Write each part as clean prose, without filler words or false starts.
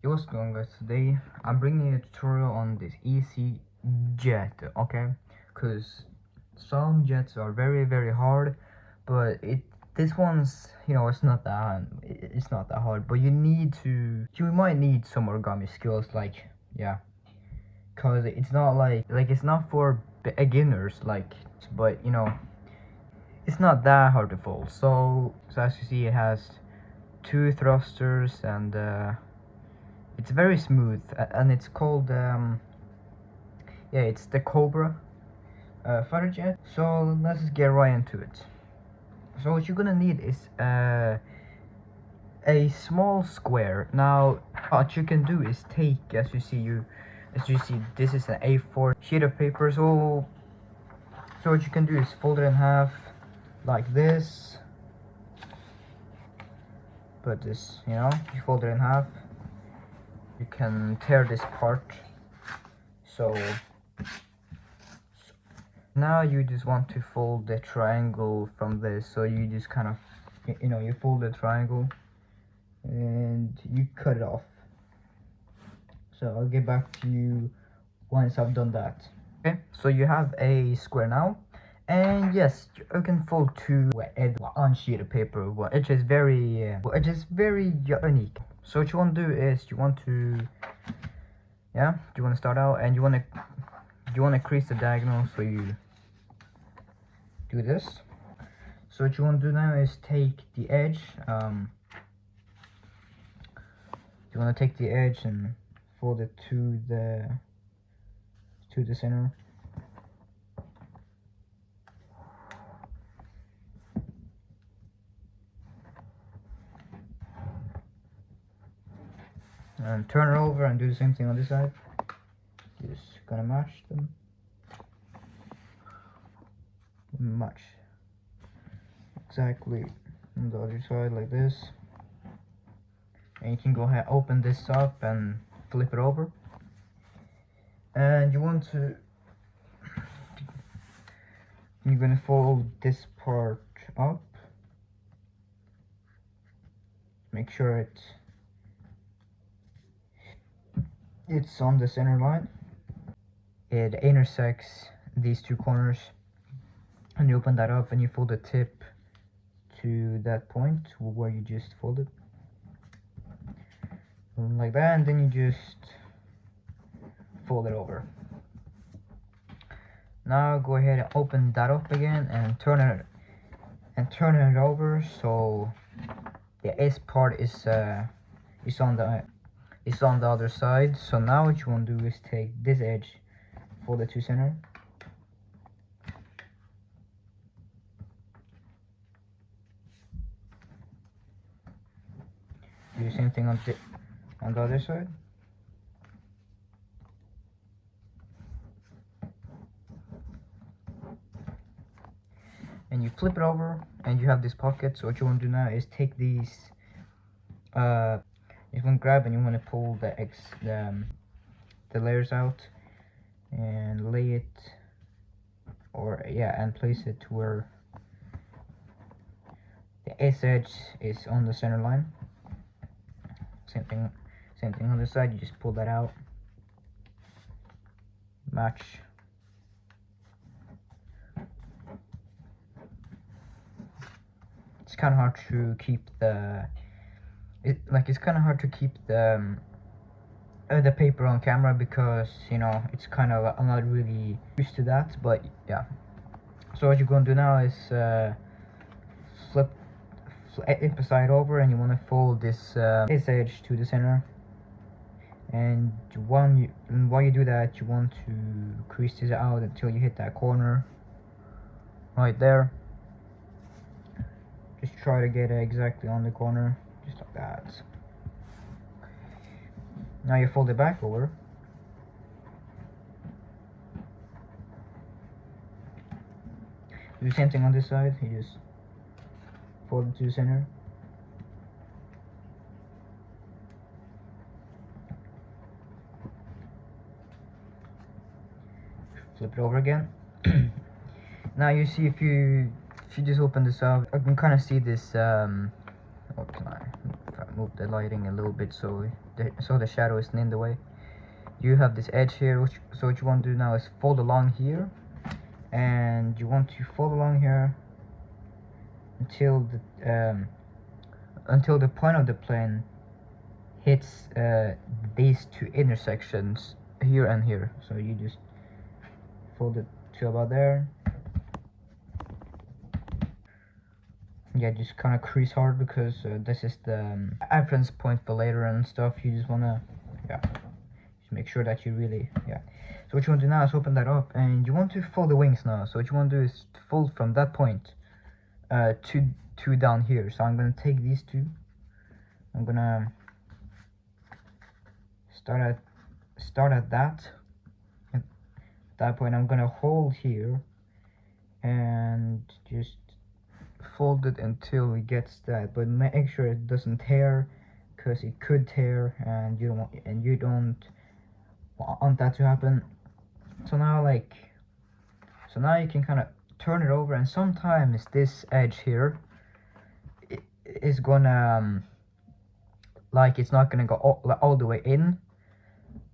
Yo, what's going on, guys? Today I'm bringing a tutorial on this easy jet, okay? Because some jets are very hard, but this one's, it's not that hard, but you might need some origami skills, like, yeah, because it's not it's not for beginners, but it's not that hard to fold. So as you see, it has two thrusters, and it's very smooth, and it's called it's the Cobra fighter jet. So let's just get right into it. So what you're gonna need is a small square. Now what you can do is take, as you see, this is an A4 sheet of paper. So what you can do is fold it in half like this. But this, you fold it in half. You can tear this part. So now you just want to fold the triangle from this. So you just kind of, you fold the triangle and you cut it off. So I'll get back to you once I've done that. Okay, so you have a square now, and yes, you can fold two on sheet of paper, which is very unique. So what you want to do is you want to start out, and you want to crease the diagonal. So you do this. So what you want to do now is take the edge. You want to take the edge and fold it to the center. And turn it over and do the same thing on this side. Just gonna match them. Match exactly on the other side like this. And you can go ahead, open this up and flip it over. And you're gonna fold this part up. Make sure it's on the center line. It intersects these two corners, and you open that up and you fold the tip to that point where you just folded, like that, and then you just fold it over. Now go ahead and open that up again and turn it over, so the S part is on the other side. So now what you want to do is take this edge, fold it to center. Do the same thing on the other side. And you flip it over, and you have this pocket. So what you want to do now is take these. You want to grab and you want to pull the layers out and lay it, and place it to where the S edge is on the center line. Same thing on this side. You just pull that out, match. It's kind of hard to keep the paper on camera, because it's kind of, I'm not really used to that, but yeah. So what you're going to do now is flip it side over, and you want to fold this edge to the center. And while you do that, you want to crease this out until you hit that corner right there. Just try to get it exactly on the corner, just like that. Now you fold it back over. Do the same thing on this side. You just fold it to the center. Flip it over again. Now you see, if you just open this up, I can kind of see this. What can I move the lighting a little bit so the shadow isn't in the way. You have this edge here, so what you want to do now is fold along here, and you want to fold along here until the point of the plane hits these two intersections here and here. So you just fold it to about there. Yeah, just kind of crease hard because this is the reference point for later and stuff. You just wanna, yeah, just make sure that you really, yeah. So what you want to do now is open that up, and you want to fold the wings now. So what you want to do is fold from that point to down here. So I'm gonna take these two. I'm gonna start at that. At that point, I'm gonna hold here and just fold it until it gets that, but make sure it doesn't tear, because it could tear, and you don't want that to happen. So now you can kind of turn it over, and sometimes this edge here is gonna it's not gonna go all the way in.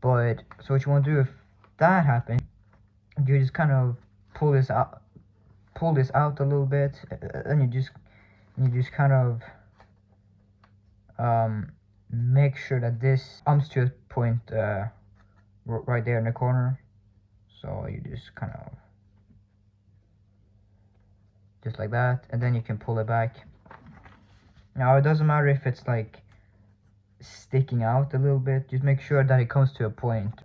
But so what you want to do if that happens, you just kind of pull this out a little bit, and you just kind of make sure that this comes to a point right there in the corner. So you just kind of just like that, and then you can pull it back. Now it doesn't matter if it's like sticking out a little bit, just make sure that it comes to a point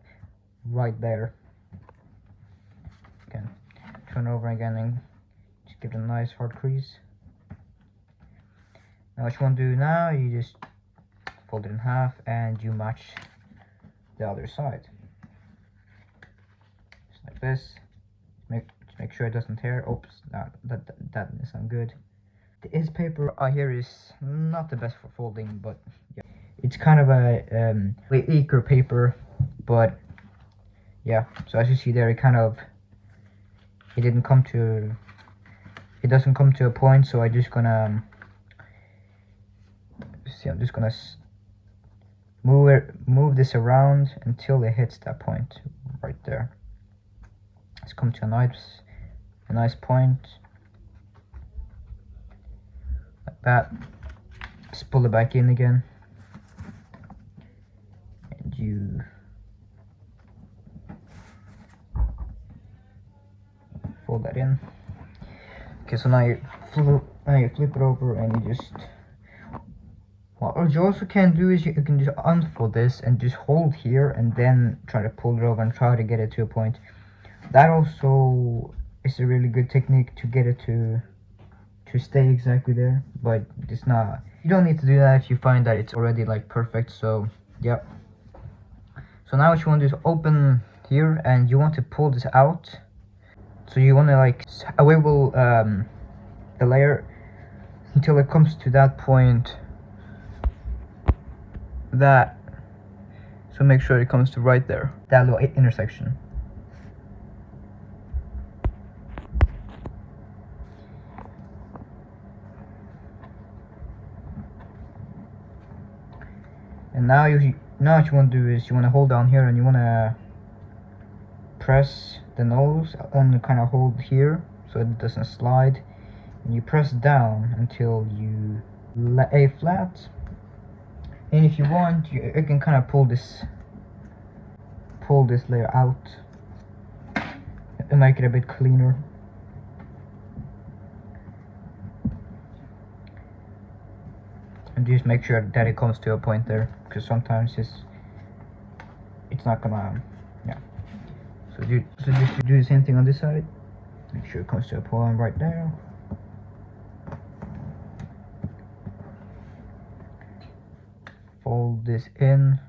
right there. Again, turn over again and just give it a nice hard crease. Now what you want to do now, you just fold it in half and you match the other side. Just like this. Make sure it doesn't tear. Oops, that isn't good. This paper here is not the best for folding, but yeah. It's kind of a thicker paper, but yeah. So as you see there, it doesn't come to a point. So I'm just gonna see. I'm just gonna move this around until it hits that point right there. Let's come to a nice point like that. Just pull it back in again, and you fold that in. Okay, so now you flip it over, and you just, what you also can do is you can just unfold this and just hold here and then try to pull it over and try to get it to a point. That also is a really good technique to get it to stay exactly there, but it's not, you don't need to do that if you find that it's already like perfect. So yep. So now what you want to do is open here, and you want to pull this out. So you want to like wiggle the layer until it comes to that point. So make sure it comes to right there, that little intersection. And now what you want to do is you want to hold down here, and you want to press the nose and kind of hold here so it doesn't slide, and you press down until you lay flat. And if you want, you can kind of pull this layer out and make it a bit cleaner. And just make sure that it comes to a point there, because sometimes it's not gonna, yeah. So just do the same thing on this side. Make sure it comes to a point right there. Fold this in.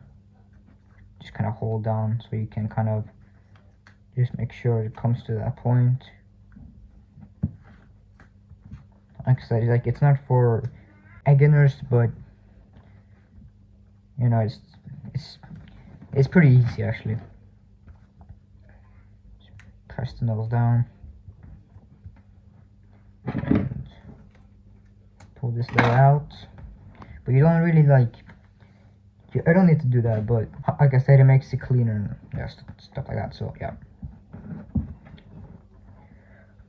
Just kind of hold down so you can kind of just make sure it comes to that point. Like I said, it's not for beginners, but you know, it's pretty easy actually. Just press the nose down and pull this layer out, but you don't really I don't need to do that, but like I said, it makes it cleaner and yeah, stuff like that. So yeah.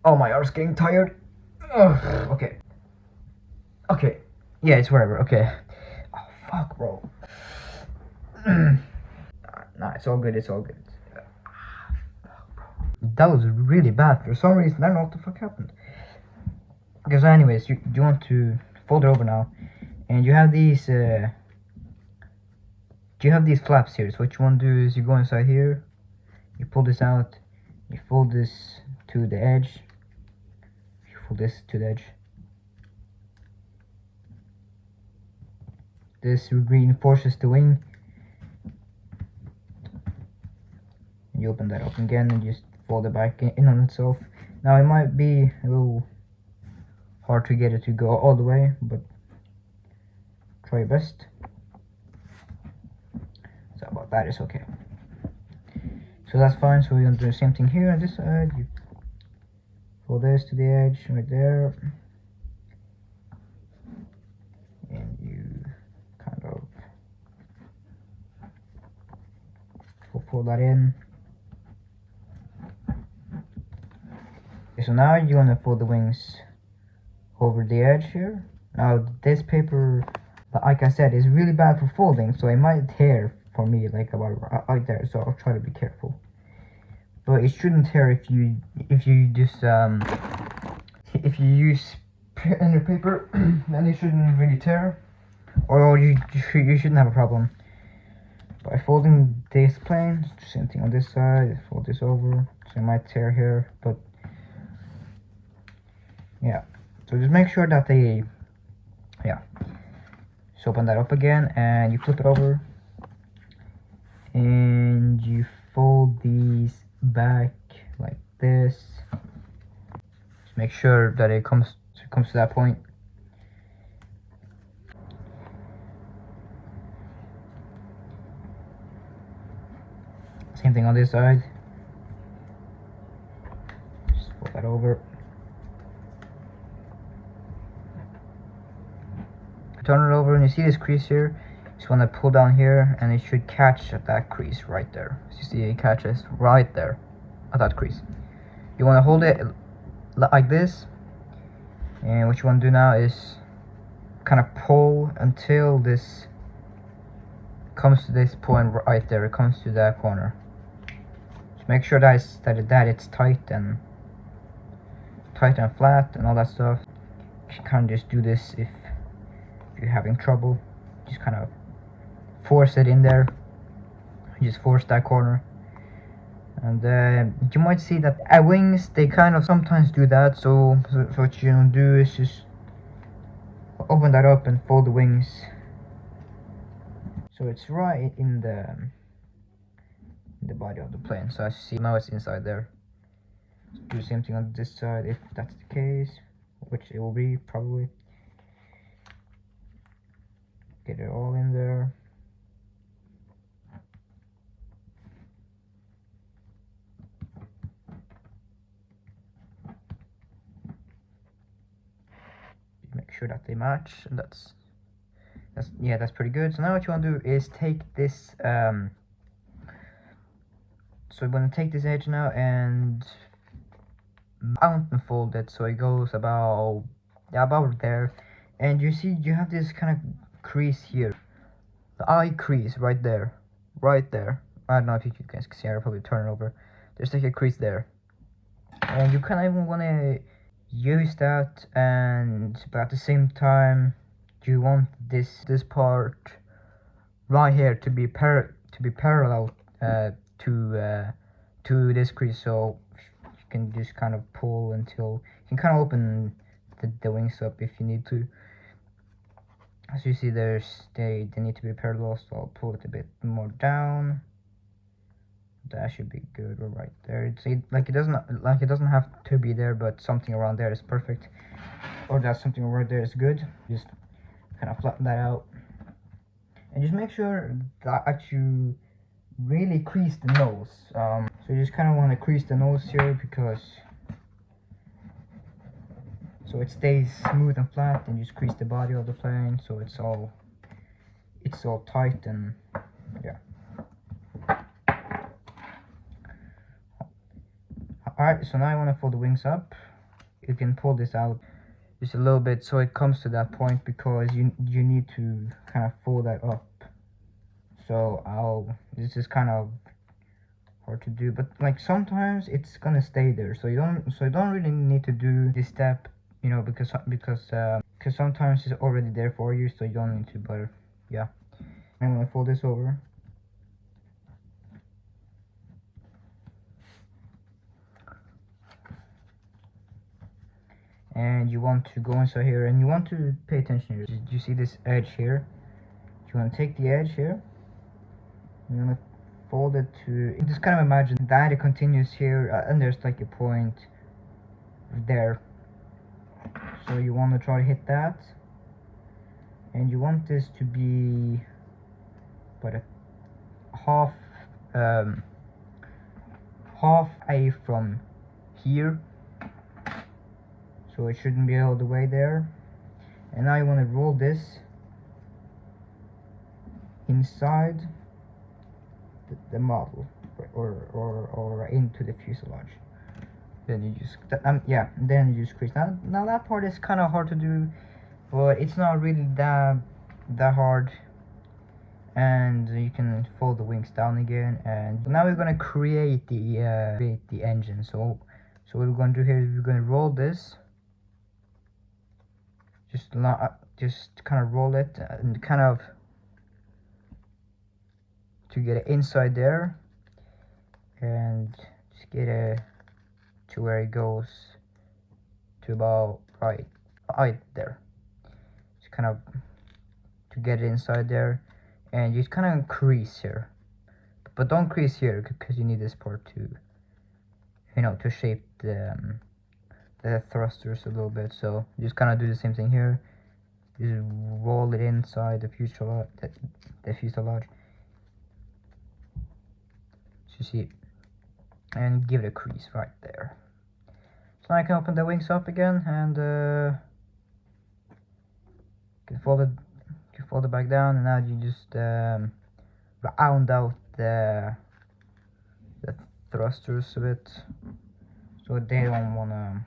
Oh, my arm's getting tired. Ugh, okay. Okay. Yeah, it's whatever. Okay. Oh fuck, bro. Nah, it's all good. It's all good. That was really bad for some reason. I don't know what the fuck happened. Okay, so anyways, you want to fold it over now, and you have these. You have these flaps here. So what you want to do is you go inside here, you pull this out, you fold this to the edge. You fold this to the edge. This reinforces the wing. And you open that up again and just fold it back in on itself. Now it might be a little hard to get it to go all the way, but try your best. So about that is okay. So that's fine. So we're gonna do the same thing here on this side. You fold this to the edge right there, and you kind of fold that in. Okay, so now you want to fold the wings over the edge here. Now this paper, like I said, is really bad for folding, so it might tear for me like about right there. So I'll try to be careful. But it shouldn't tear if you just if you use under paper, then it shouldn't really tear, or you shouldn't have a problem. By folding this plane, same thing on this side, fold this over, so it might tear here, but yeah. So just make sure that they, yeah. So open that up again, and you flip it over, and you fold these back like this. Just make sure that it comes to that point. Same thing on this side. Just fold that over. Turn it over, and you see this crease here. You just want to pull down here, and it should catch at that crease right there. So you see it catches right there at that crease. You want to hold it like this, and what you want to do now is kind of pull until this comes to this point right there. It comes to that corner. Just make sure that it's tight and flat and all that stuff. You can kind of just do this if you're having trouble. Just kind of force it in there. Just force that corner. And you might see that wings, they kind of sometimes do that. So what you gonna do is just open that up and fold the wings so it's right in the body of the plane. So as you see now, it's inside there. Do the same thing on this side if that's the case, which it will be probably. Get it all in there. Make sure that they match, and that's pretty good. So now what you want to do is take this so we're going to take this edge now and mount and fold it so it goes about there, and you see you have this kind of crease here, the eye crease right there. I don't know if you guys can see. I'll probably turn it over. There's like a crease there, and you kind of even want to use that, but at the same time you want this part right here to be parallel to this crease, so you can just kind of pull until you can kind of open the wings up if you need to. As you see, they need to be parallel, so I'll pull it a bit more down. That should be good right there. It doesn't have to be there, but something around there is perfect, or that something right there is good. Just kind of flatten that out, and just make sure that you really crease the nose. So you just kind of want to crease the nose here, because so it stays smooth and flat, and just crease the body of the plane so it's all tight and yeah. Alright, so now I want to fold the wings up. You can pull this out just a little bit so it comes to that point, because you need to kind of fold that up. So this is kind of hard to do, but like sometimes it's gonna stay there, so you don't really need to do this step, you know, because sometimes it's already there for you, so you don't need to. But yeah, I'm gonna fold this over. And you want to go inside here, and you want to pay attention here. You see this edge here? You want to take the edge here, you want to fold it to, just kind of imagine that it continues here, and there's like a point there. So you want to try to hit that, and you want this to be about a half A from here, so it shouldn't be all the way there. And now you want to roll this inside the model, or into the fuselage. Then you just then you just crease. Now that part is kind of hard to do, but it's not really that hard. And you can fold the wings down again. And now we're gonna create the engine. So what we're gonna do here is we're gonna roll this. Just kind of roll it, and kind of to get it inside there, and just get it to where it goes to about right there. Just kind of to get it inside there, and you kind of crease here, but don't crease here, because you need this part to, you know, to shape the thrusters a little bit. So you just kind of do the same thing here. Just roll it inside the fuselage. So you see, and give it a crease right there. So now I can open the wings up again, and can fold it back down, and now you just round out the thrusters a bit, so they don't wanna.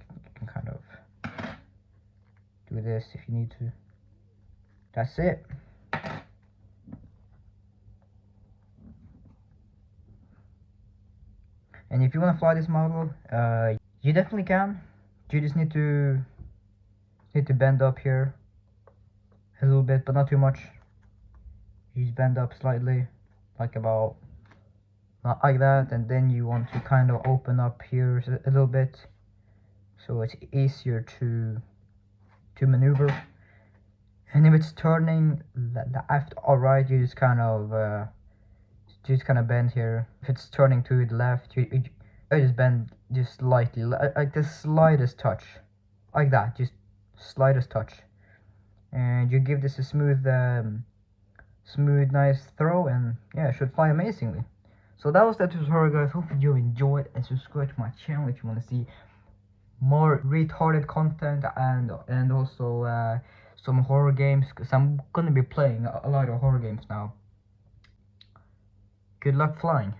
You can kind of do this if you need to. That's it. And if you want to fly this model, you definitely can. You just need to bend up here a little bit, but not too much. You just bend up slightly, like about like that, and then you want to kind of open up here a little bit, so it's easier to maneuver. And if it's turning left or right, you just kind of bend here. If it's turning to the left, you just bend just slightly, like the slightest touch, like that, just slightest touch, and you give this a smooth, nice throw, and yeah, it should fly amazingly. So that was the tutorial, guys. Hope you enjoyed, and subscribe to my channel if you want to see more retarded content, and also some horror games, because I'm gonna be playing a lot of horror games now. Good luck flying.